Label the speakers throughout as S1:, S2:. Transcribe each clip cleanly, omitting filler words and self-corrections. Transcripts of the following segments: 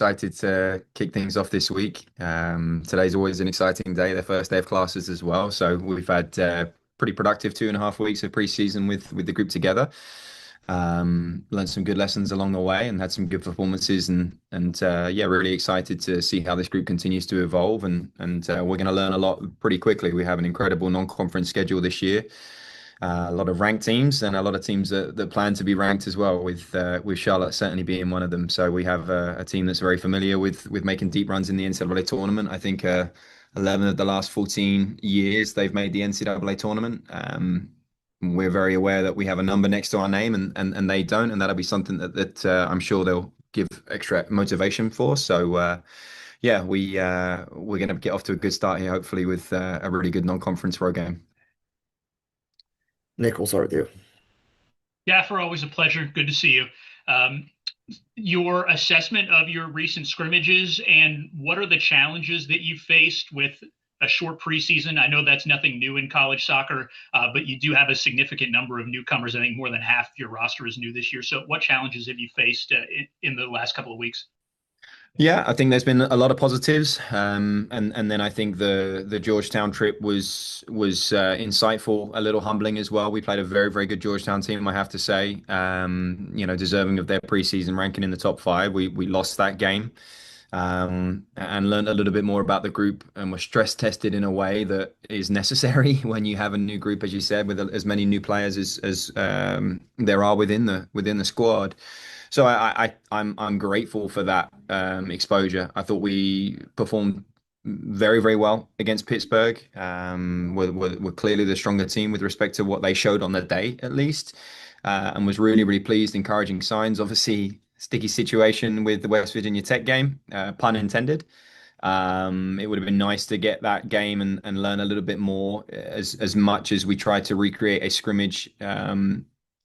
S1: Excited to kick things off this week. Today's always an exciting day, the first day of classes as well. So we've had pretty productive 2.5 weeks of preseason with the group together. Learned some good lessons along the way and had some good performances and yeah, really excited to see how this group continues to evolve and we're going to learn a lot pretty quickly. We have an incredible non-conference schedule this year. A lot of ranked teams and a lot of teams that plan to be ranked as well, with Charlotte certainly being one of them. So we have a team that's very familiar with making deep runs in the NCAA tournament. I think 11 of the last 14 years they've made the NCAA tournament. We're very aware that we have a number next to our name and they don't, and that'll be something that I'm sure they'll give extra motivation for. So yeah, we're going to get off to a good start here, hopefully with a really good non-conference road game.
S2: Nick, we'll start with you.
S3: Yeah, for always a pleasure. Good to see you. Um, your assessment of your recent scrimmages and what are the challenges that you faced with a short preseason? I know that's nothing new in college soccer, but you do have a significant number of newcomers. I think more than half of your roster is new this year. So what challenges have you faced in the last couple of weeks?
S1: Yeah, I think there's been a lot of positives, and then I think the Georgetown trip was insightful, a little humbling as well. We played a very good Georgetown team, I have to say. Deserving of their preseason ranking in the top five. We lost that game, and learned a little bit more about the group, and were stress tested in a way that is necessary when you have a new group, as you said, with as many new players as there are within the squad. So I'm grateful for that exposure. I thought we performed very well against Pittsburgh. We're clearly the stronger team with respect to what they showed on the day, at least, and was really pleased. Encouraging signs. Obviously, sticky situation with the West Virginia Tech game, pun intended. It would have been nice to get that game and learn a little bit more, as much as we tried to recreate a scrimmage.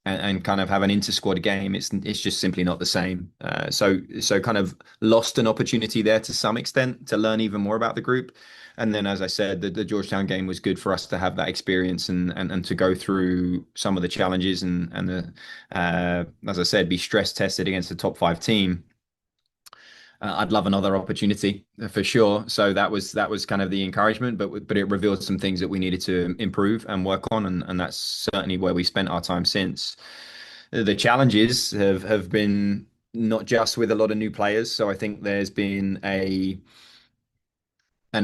S1: And kind of have an inter-squad game, it's just simply not the same. So kind of lost an opportunity there to some extent to learn even more about the group. And then, as I said, the Georgetown game was good for us to have that experience and to go through some of the challenges and as I said, be stress tested against the top five team. I'd love another opportunity for sure. So that was kind of the encouragement, but it revealed some things that we needed to improve and work on, and that's certainly where we spent our time since. The challenges have been not just with a lot of new players. So I think there's been an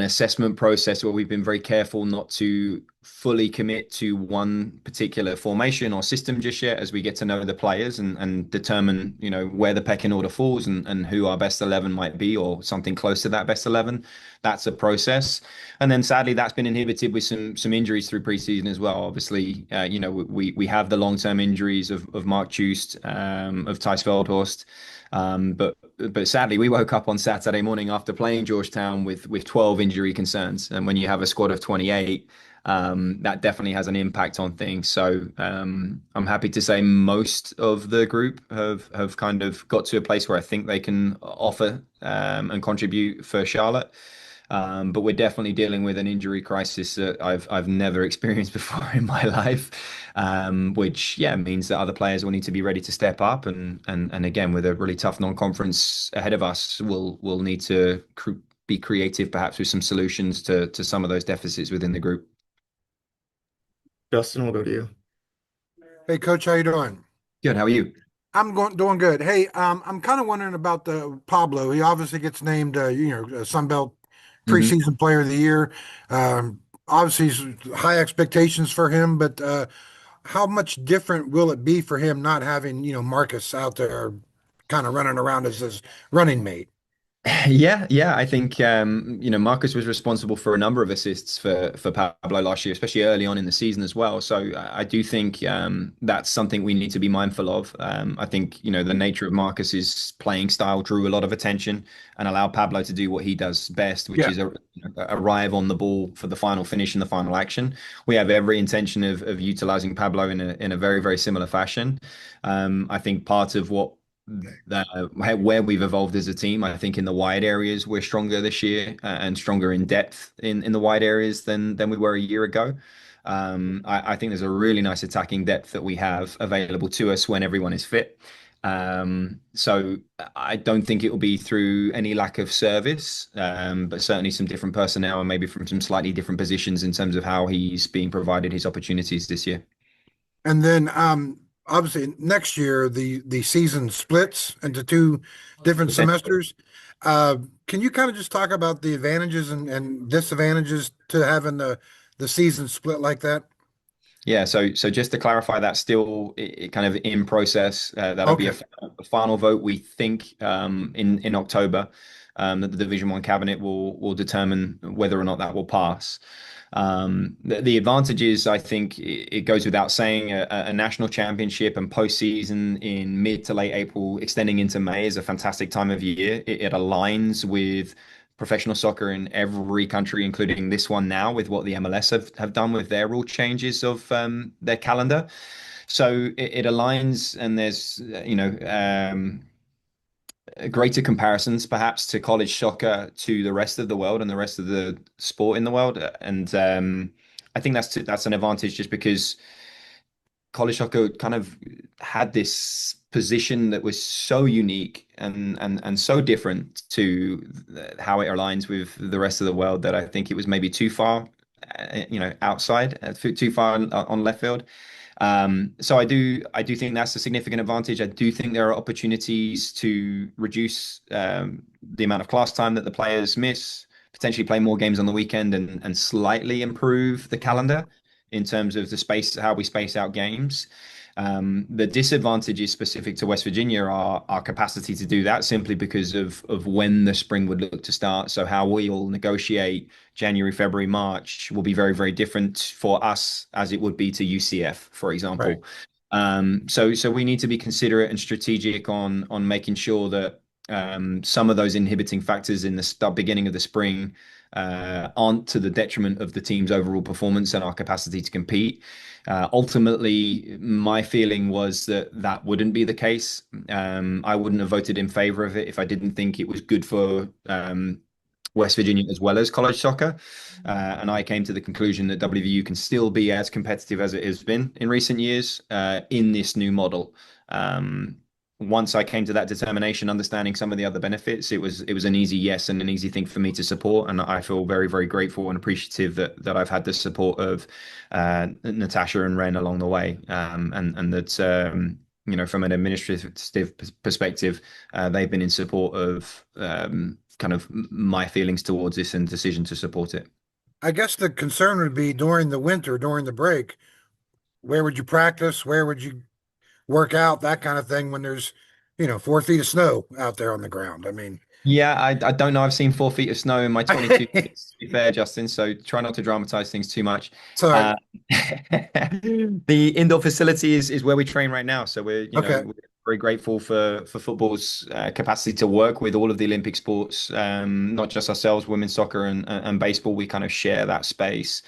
S1: assessment process where we've been very careful not to fully commit to one particular formation or system just yet, as we get to know the players and determine, where the pecking order falls and who our best 11 might be, or something close to that best 11. That's a process. And then sadly, that's been inhibited with some injuries through preseason as well. Obviously, we have the long-term injuries of Mark Chust, of Thijs Veldhorst. But sadly, we woke up on Saturday morning after playing Georgetown with 12 injury concerns. And when you have a squad of 28, that definitely has an impact on things. So I'm happy to say most of the group have kind of got to a place where I think they can offer and contribute for Charlotte. But we're definitely dealing with an injury crisis that I've never experienced before in my life, which means that other players will need to be ready to step up, and again, with a really tough non-conference ahead of us, we'll need to be creative, perhaps with some solutions to some of those deficits within the group.
S2: Justin, we'll go to you.
S4: Hey, Coach, how you doing?
S1: Good. How are you?
S4: Doing good. Hey, I'm kind of wondering about the Pablo. He obviously gets named, Sunbelt
S1: Mhm.
S4: preseason player of the year. Obviously, high expectations for him, but how much different will it be for him not having, Marcus out there kind of running around as his running mate?
S1: Yeah. I think Marcus was responsible for a number of assists for Pablo last year, especially early on in the season as well. So I do think that's something we need to be mindful of. I think the nature of Marcus's playing style drew a lot of attention and allowed Pablo to do what he does best, which
S4: Yeah.
S1: is arrive on the ball for the final finish and the final action. We have every intention of utilizing Pablo in a very similar fashion. I think part of where we've evolved as a team, I think in the wide areas we're stronger this year, and stronger in depth in the wide areas than we were a year ago. I think there's a really nice attacking depth that we have available to us when everyone is fit. So I don't think it will be through any lack of service, but certainly some different personnel and maybe from some slightly different positions in terms of how he's being provided his opportunities this year.
S4: And then obviously next year the season splits into two different semesters. Uh, can you kind of just talk about the advantages and disadvantages to having the season split like that?
S1: Yeah, so just to clarify, that's still kind of in process. That'll be
S4: Okay,
S1: a final vote, we think, in October, that the Division One cabinet will determine whether or not that will pass. The advantages, I think, it goes without saying, a national championship and postseason in mid to late April, extending into May, is a fantastic time of year. It aligns with professional soccer in every country, including this one now, with what the MLS have done with their rule changes of their calendar. So it aligns, and there's greater comparisons perhaps to college soccer to the rest of the world and the rest of the sport in the world, and I think that's an advantage just because college soccer kind of had this position that was so unique and so different to how it aligns with the rest of the world that I think it was maybe too far, outside, too far on left field. So I do think that's a significant advantage. I do think there are opportunities to reduce the amount of class time that the players miss, potentially play more games on the weekend, and slightly improve the calendar in terms of the space, how we space out games. The disadvantages specific to West Virginia are our capacity to do that simply because of when the spring would look to start. So how we'll negotiate January, February, March will be very, very different for us as it would be to UCF, for
S4: right.
S1: example. So we need to be considerate and strategic on making sure that some of those inhibiting factors in the beginning of the spring aren't to the detriment of the team's overall performance and our capacity to compete. Ultimately, my feeling was that that wouldn't be the case. I wouldn't have voted in favor of it if I didn't think it was good for West Virginia as well as college soccer. And I came to the conclusion that WVU can still be as competitive as it has been in recent years in this new model. Once I came to that determination, understanding some of the other benefits, it was an easy yes and an easy thing for me to support. And I feel very, very grateful and appreciative that I've had the support of Natasha and Ren along the way. And that from an administrative perspective, they've been in support of kind of my feelings towards this and decision to support it.
S4: I guess the concern would be during the winter, during the break, where would you practice? Where would you work out? That kind of thing when there's, 4 feet of snow out there on the ground. I mean,
S1: Yeah, I don't know. I've seen 4 feet of snow in my 22 years, to be fair, Justin. So try not to dramatize things too much.
S4: sorry.
S1: Uh, the indoor facility is where we train right now. So
S4: Okay.
S1: we're very grateful for football's capacity to work with all of the Olympic sports, not just ourselves, women's soccer and baseball. We kind of share that space.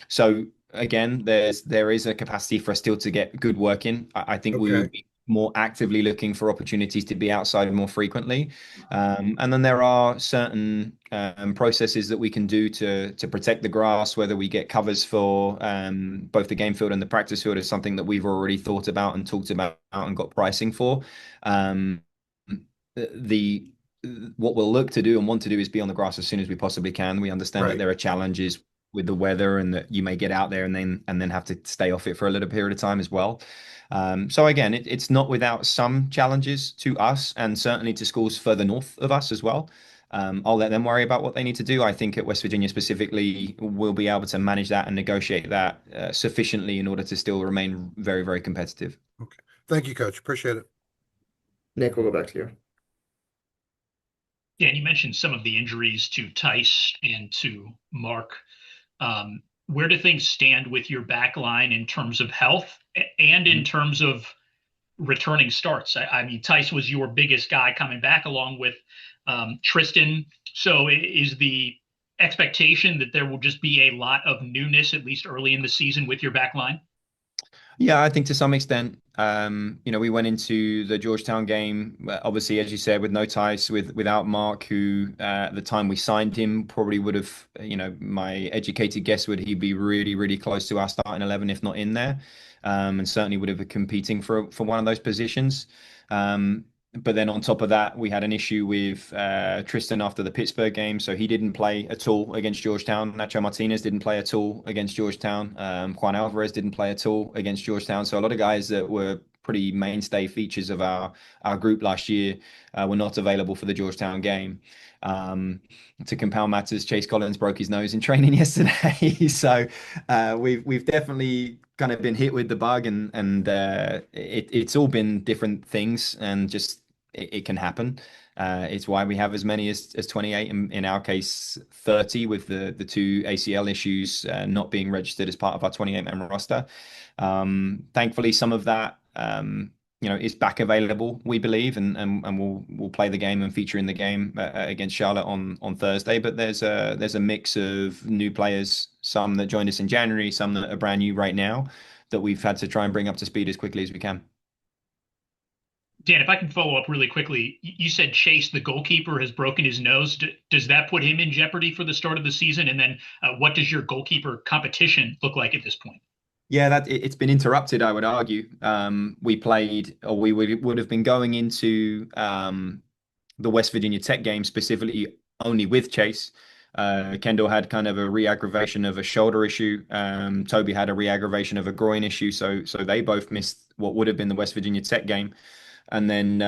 S1: So again, there is a capacity for us still to get good work in. I think we
S4: Okay.
S1: would be more actively looking for opportunities to be outside more frequently. And then there are certain processes that we can do to protect the grass, whether we get covers for both the game field and the practice field is something that we've already thought about and talked about and got pricing for. Um, the What we'll look to do and want to do is be on the grass as soon as we possibly can. We understand that
S4: Right.
S1: there are challenges with the weather and that you may get out there and then have to stay off it for a little period of time as well. So again, it's not without some challenges to us and certainly to schools further north of us as well. I'll let them worry about what they need to do. I think at West Virginia specifically, we'll be able to manage that and negotiate that sufficiently in order to still remain very, very competitive.
S4: Okay. Thank you, Coach. Appreciate it.
S2: Nick, we'll go back to you.
S3: Yeah, and you mentioned some of the injuries to Tice and to Mark. Where do things stand with your back line in terms of health and in terms of returning starts? I mean, Tice was your biggest guy coming back along with Tristan. So is the expectation that there will just be a lot of newness, at least early in the season, with your back line?
S1: Yeah, I think to some extent. We went into the Georgetown game, obviously, as you said, with no ties, without Mark, who at the time we signed him probably would have, my educated guess would he'd be really, really close to our starting 11, if not in there, and certainly would have been competing for one of those positions. But then on top of that, we had an issue with Tristan after the Pittsburgh game, so he didn't play at all against Georgetown. Nacho Martinez didn't play at all against Georgetown. Juan Alvarez didn't play at all against Georgetown. So a lot of guys that were pretty mainstay features of our group last year were not available for the Georgetown game. To compound matters, Chase Collins broke his nose in training yesterday. So we've definitely kind of been hit with the bug, and it's all been different things, and just it can happen. It's why we have as many as 28, in our case 30, with the two ACL issues not being registered as part of our 28-man roster. Thankfully, some of that is back available, we believe, and we'll play the game and feature in the game against Charlotte on Thursday. But there's a mix of new players, some that joined us in January, some that are brand new right now, that we've had to try and bring up to speed as quickly as we can.
S3: Dan, if I can follow up really quickly, you said Chase, the goalkeeper, has broken his nose. Does that put him in jeopardy for the start of the season? And then what does your goalkeeper competition look like at this point?
S1: Yeah, it's been interrupted, I would argue. We would have been going into the West Virginia Tech game specifically only with Chase. Kendall had kind of a re-aggravation of a shoulder issue. Toby had a re-aggravation of a groin issue. So they both missed what would have been the West Virginia Tech game. And then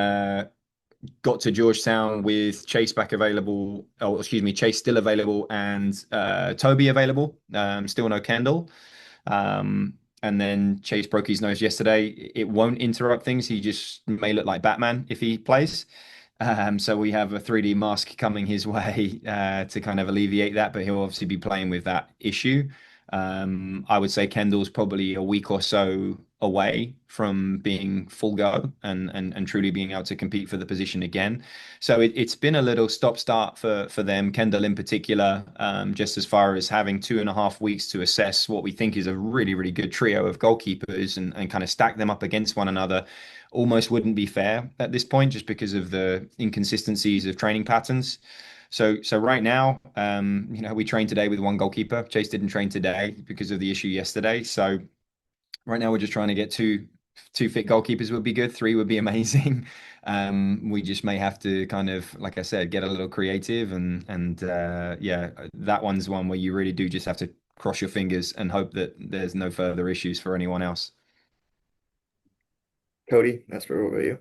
S1: got to Georgetown with Chase back available, Chase still available, and Toby available. Still no Kendall. And then Chase broke his nose yesterday. It won't interrupt things. He just may look like Batman if he plays. So we have a 3D mask coming his way to kind of alleviate that, but he'll obviously be playing with that issue. I would say Kendall's probably a week or so away from being full go and truly being able to compete for the position again. So it's been a little stop-start for them, Kendall in particular, just as far as having 2.5 weeks to assess what we think is a really, really good trio of goalkeepers and kind of stack them up against one another. Almost wouldn't be fair at this point, just because of the inconsistencies of training patterns. So right now, we trained today with one goalkeeper. Chase didn't train today because of the issue yesterday. So right now we're just trying to get two fit goalkeepers would be good. 3 would be amazing. We just may have to kind of, like I said, get a little creative and that one's one where you really do just have to cross your fingers and hope that there's no further issues for anyone else.
S2: Cody, that's for over you.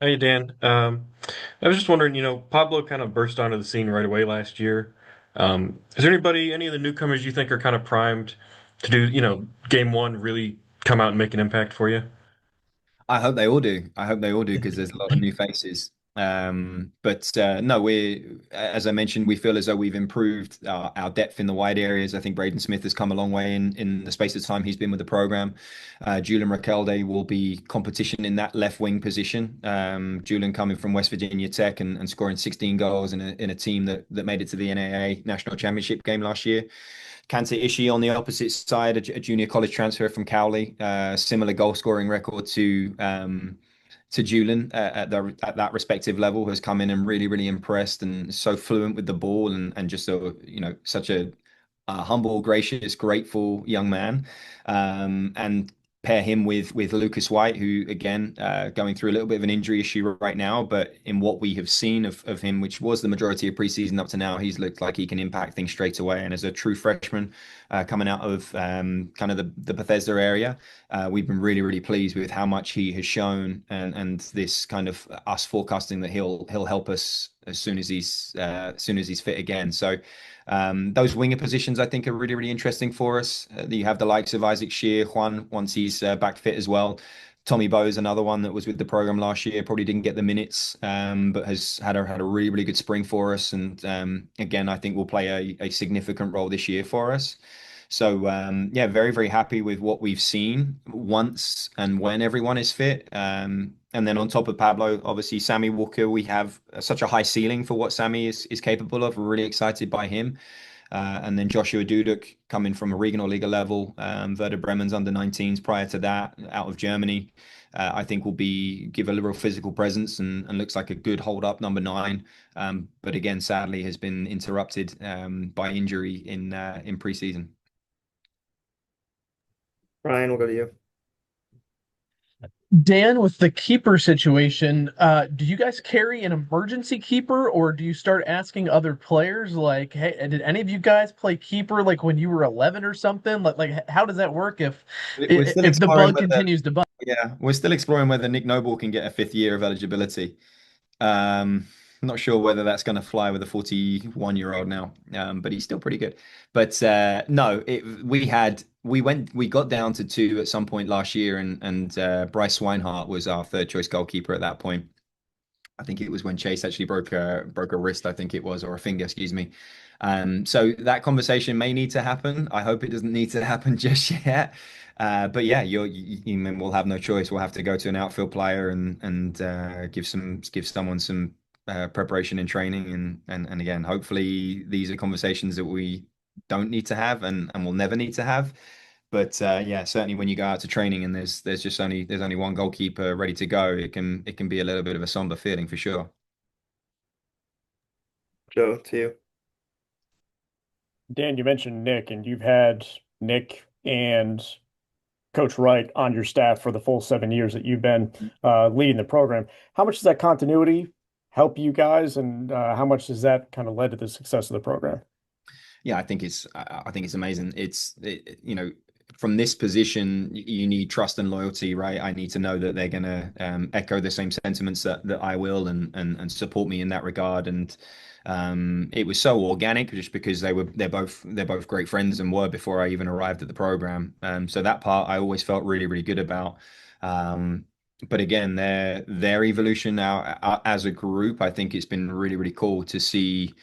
S5: Hey Dan, I was just wondering, Pablo kind of burst onto the scene right away last year. Is there any of the newcomers you think are kind of primed to do, game one really come out and make an impact for you?
S1: I hope they all do. I hope they all do, because there's a lot of new faces. But no, as I mentioned, we feel as though we've improved our depth in the wide areas. I think Braden Smith has come a long way in the space of time he's been with the program. Julian Raquelde will be competition in that left wing position. Julian coming from West Virginia Tech and scoring 16 goals in a team that made it to the NAIA National Championship game last year. Kanta Ishii on the opposite side, a junior college transfer from Cowley, similar goal scoring record to Julian at that respective level, has come in and really, really impressed, and so fluent with the ball, and just such a humble, gracious, grateful young man. And pair him with Lucas White, who again going through a little bit of an injury issue right now, but in what we have seen of him, which was the majority of preseason up to now, he's looked like he can impact things straight away. And as a true freshman coming out of kind of the Bethesda area, we've been really, really pleased with how much he has shown, and this kind of us forecasting that he'll help us as soon as he's fit again. So those winger positions, I think, are really, really interesting for us. You have the likes of Isaac Shear, Juan, once he's back fit as well. Tommy Bowe is another one that was with the program last year, probably didn't get the minutes, but has had a really, really good spring for us. And again, I think will play a significant role this year for us. So very, very happy with what we've seen once and when everyone is fit. And then on top of Pablo, obviously Sammy Walker, we have such a high ceiling for what Sammy is capable of. We're really excited by him. And then Joshua Dudek coming from a regional league level, Werder Bremen's under 19s prior to that, out of Germany. I think will give a little physical presence and looks like a good hold up number 9. But again, sadly, has been interrupted by injury in preseason.
S2: Ryan, we'll go to you.
S6: Dan, with the keeper situation, do you guys carry an emergency keeper, or do you start asking other players like, "Hey, did any of you guys play keeper like when you were 11 or something?" Like how does that work
S1: We're still
S6: if the
S1: exploring
S6: bug
S1: whether,
S6: continues to bug?
S1: yeah, we're still exploring whether Nick Noble can get a 5th year of eligibility. Not sure whether that's going to fly with a 41-year-old now, but he's still pretty good. But no, we got down to 2 at some point last year, and Bryce Swinehart was our 3rd choice goalkeeper at that point. I think it was when Chase actually broke a wrist, I think it was, or a finger, excuse me. So that conversation may need to happen. I hope it doesn't need to happen just yet. But yeah, we'll have no choice. We'll have to go to an outfield player and give someone some preparation and training. And again, hopefully these are conversations that we don't need to have and will never need to have. But yeah, certainly when you go out to training and there's only one goalkeeper ready to go, it can be a little bit of a somber feeling for sure.
S2: Joe, to you.
S7: Dan, you mentioned Nick, and you've had Nick and Coach Wright on your staff for the full 7 years that you've been leading the program. How much does that continuity help you guys, and how much has that kind of led to the success of the program?
S1: Yeah, I think it's amazing. From this position, you need trust and loyalty, right? I need to know that they're going to echo the same sentiments that I will and support me in that regard. And it was so organic just because they're both great friends and were before I even arrived at the program. So that part I always felt really, really good about. But again, their evolution now as a group, I think it's been really, really cool to see.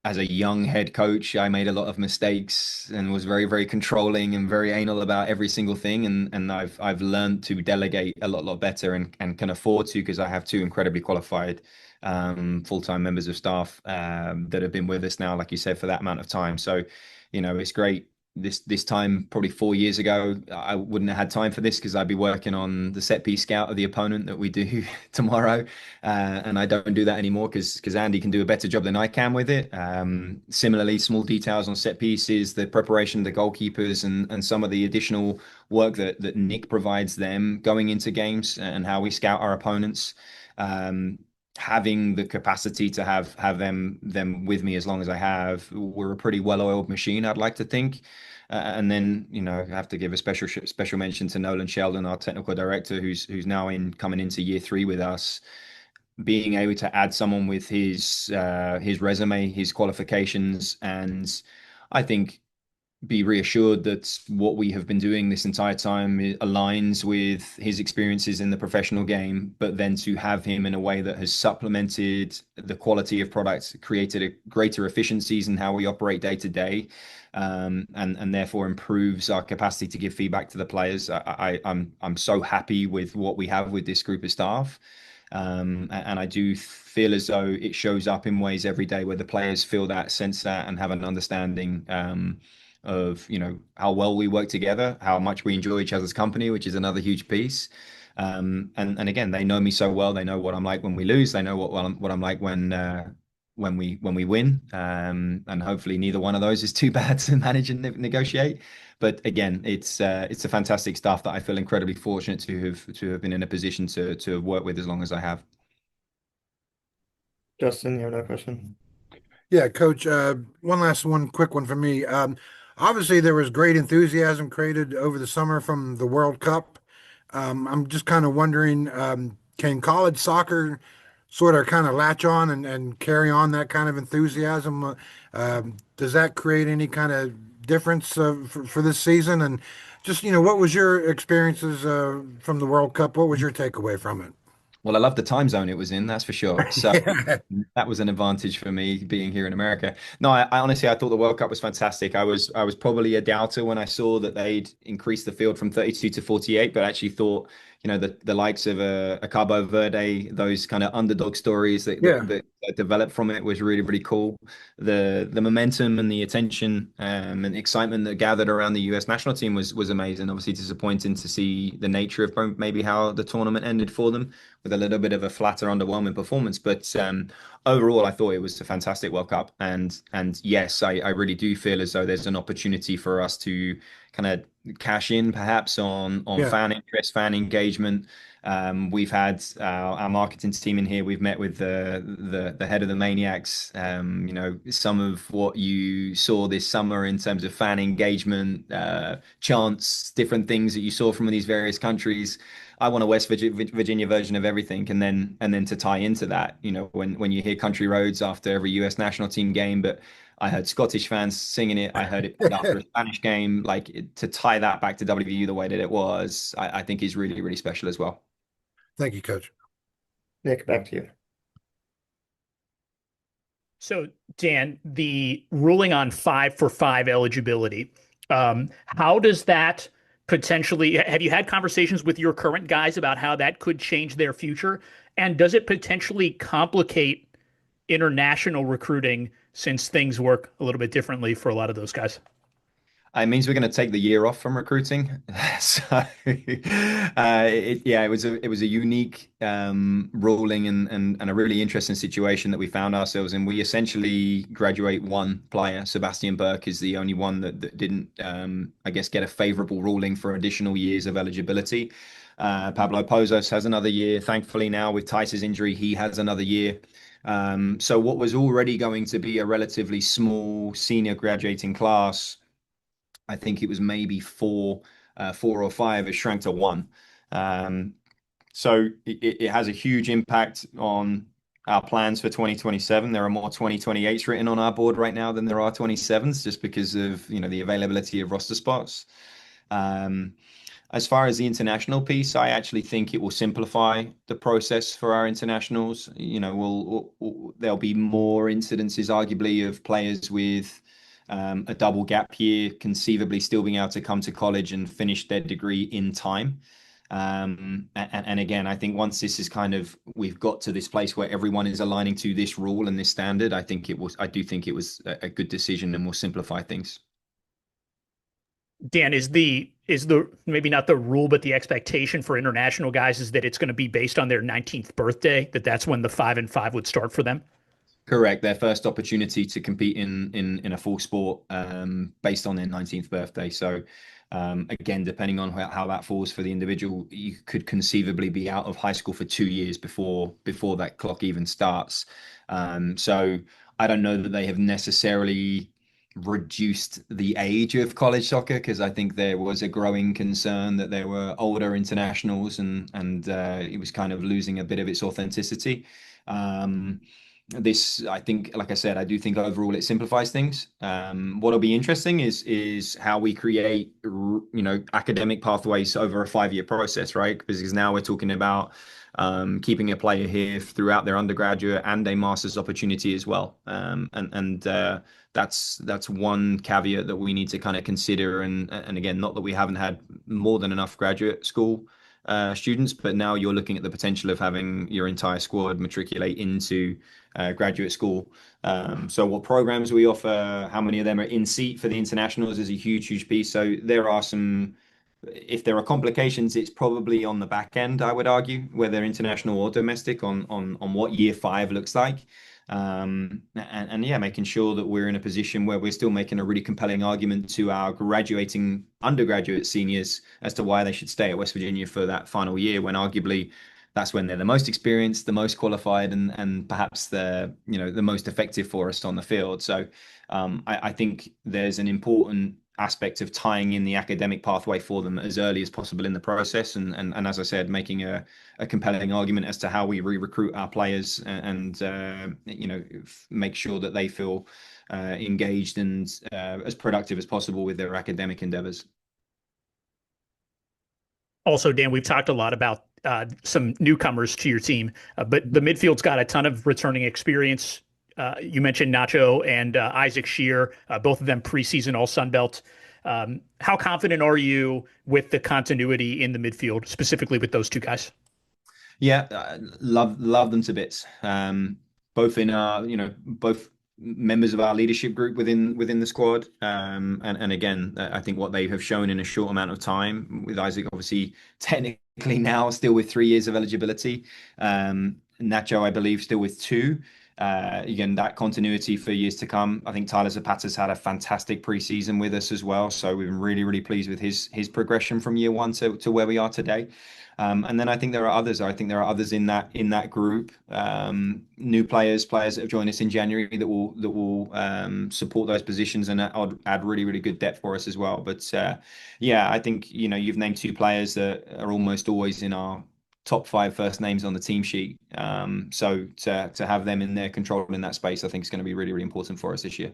S1: As a young head coach, I made a lot of mistakes and was very, very controlling and very anal about every single thing. And I've learned to delegate a lot better and can afford to, because I have 2 incredibly qualified full-time members of staff that have been with us now, like you said, for that amount of time. So, it's great. This time, probably 4 years ago, I wouldn't have had time for this because I'd be working on the set piece scout of the opponent that we do tomorrow. And I don't do that anymore because Andy can do a better job than I can with it. Similarly, small details on set pieces, the preparation of the goalkeepers, and some of the additional work that Nick provides them going into games and how we scout our opponents. Having the capacity to have them with me as long as I have, we're a pretty well-oiled machine, I'd like to think. And then, I have to give a special mention to Nolan Sheldon, our technical director, who's now coming into year 3 with us. Being able to add someone with his resume, his qualifications, and I think be reassured that what we have been doing this entire time aligns with his experiences in the professional game, but then to have him in a way that has supplemented the quality of products, created a greater efficiencies in how we operate day to day, and therefore improves our capacity to give feedback to the players. I'm so happy with what we have with this group of staff. And I do feel as though it shows up in ways every day where the players feel that, sense that, and have an understanding of how well we work together, how much we enjoy each other's company, which is another huge piece. And again, they know me so well. They know what I'm like when we lose. They know what I'm like when we win. And hopefully neither one of those is too bad to manage and negotiate. But again, it's a fantastic staff that I feel incredibly fortunate to have been in a position to work with as long as I have.
S2: Justin, you have another question?
S4: Yeah, Coach. Quick one for me. Obviously, there was great enthusiasm created over the summer from the World Cup. I'm just kind of wondering, can college soccer sort of kind of latch on and carry on that kind of enthusiasm? Does that create any kind of difference for this season? And just, what was your experiences from the World Cup? What was your takeaway from it?
S1: Well, I love the time zone it was in, that's for sure. So
S4: Yeah.
S1: that was an advantage for me being here in America. No, I honestly I thought the World Cup was fantastic. I was probably a doubter when I saw that they'd increased the field from 32 to 48, but I actually thought the likes of a Cabo Verde, those kind of underdog stories
S4: Yeah.
S1: that developed from it was really, really cool. The momentum and the attention and excitement that gathered around the US national team was amazing. Obviously disappointing to see the nature of maybe how the tournament ended for them with a little bit of a flatter, underwhelming performance. But overall, I thought it was a fantastic World Cup. And yes, I really do feel as though there's an opportunity for us to kind of cash in perhaps on
S4: Yeah.
S1: fan interest, fan engagement. We've had our marketing team in here. We've met with the head of the Maniacs. Some of what you saw this summer in terms of fan engagement, chants, different things that you saw from these various countries. I want a West Virginia version of everything, and then to tie into that, when you hear Country Roads after every US national team game, but I heard Scottish fans singing it. I heard it after a Spanish game. To tie that back to WVU the way that it was, I think is really, really special as well.
S4: Thank you, Coach.
S2: Nick, back to you.
S3: So, Dan, the ruling on 5-for-5 eligibility, how does that potentially, have you had conversations with your current guys about how that could change their future? And does it potentially complicate international recruiting since things work a little bit differently for a lot of those guys?
S1: It means we're going to take the year off from recruiting. So, it was a unique ruling and a really interesting situation that we found ourselves in. We essentially graduate one player. Sebastian Burke is the only one that didn't, I guess, get a favorable ruling for additional years of eligibility. Pablo Pozos has another year. Thankfully, now with Tice's injury, he has another year. So what was already going to be a relatively small senior graduating class, I think it was maybe four or five, has shrank to one. So it has a huge impact on our plans for 2027. There are more 2028s written on our board right now than there are 27s, just because of the availability of roster spots. As far as the international piece, I actually think it will simplify the process for our internationals. There'll be more incidences, arguably, of players with a double gap year, conceivably still being able to come to college and finish their degree in time. And again, I think once this is we've got to this place where everyone is aligning to this rule and this standard, I do think it was a good decision and will simplify things.
S3: Dan, is the maybe not the rule, but the expectation for international guys is that it's going to be based on their 19th birthday, that's when the 5-and-5 would start for them?
S1: Correct. Their first opportunity to compete in a full sport based on their 19th birthday. So again, depending on how that falls for the individual, you could conceivably be out of high school for 2 years before that clock even starts. So I don't know that they have necessarily reduced the age of college soccer, because I think there was a growing concern that there were older internationals and it was kind of losing a bit of its authenticity. This, I think, like I said, I do think overall it simplifies things. What'll be interesting is how we create, academic pathways over a 5-year process, right? Because now we're talking about keeping a player here throughout their undergraduate and a master's opportunity as well. That's one caveat that we need to kind of consider. And again, not that we haven't had more than enough graduate school students, but now you're looking at the potential of having your entire squad matriculate into graduate school. So what programs we offer, how many of them are in seat for the internationals is a huge piece. So there are some, if there are complications, it's probably on the back end, I would argue, whether international or domestic, on what year 5 looks like. Making sure that we're in a position where we're still making a really compelling argument to our graduating undergraduate seniors as to why they should stay at West Virginia for that final year, when arguably that's when they're the most experienced, the most qualified, and perhaps the most effective for us on the field. So I think there's an important aspect of tying in the academic pathway for them as early as possible in the process, and as I said, making a compelling argument as to how we re-recruit our players and make sure that they feel engaged and as productive as possible with their academic endeavors.
S3: Also, Dan, we've talked a lot about some newcomers to your team, but the midfield's got a ton of returning experience. You mentioned Nacho and Isaac Shear, both of them preseason All Sun Belt
S8: How confident are you with the continuity in the midfield, specifically with those two guys?
S1: Yeah, love them to bits. Both in our, both members of our leadership group within the squad. And again, I think what they have shown in a short amount of time with Isaac, obviously technically now still with 3 years of eligibility. Nacho, I believe, still with 2. Again, that continuity for years to come. I think Tyler Zapata's had a fantastic preseason with us as well. So we've been really, really pleased with his progression from year 1 to where we are today. And then I think there are others. I think there are others in that group, new players that have joined us in January that will support those positions and add really, really good depth for us as well. But yeah, I think you've named 2 players that are almost always in our top 5 first names on the team sheet. So to have them in there controlling that space, I think is going to be really, really important for us this year.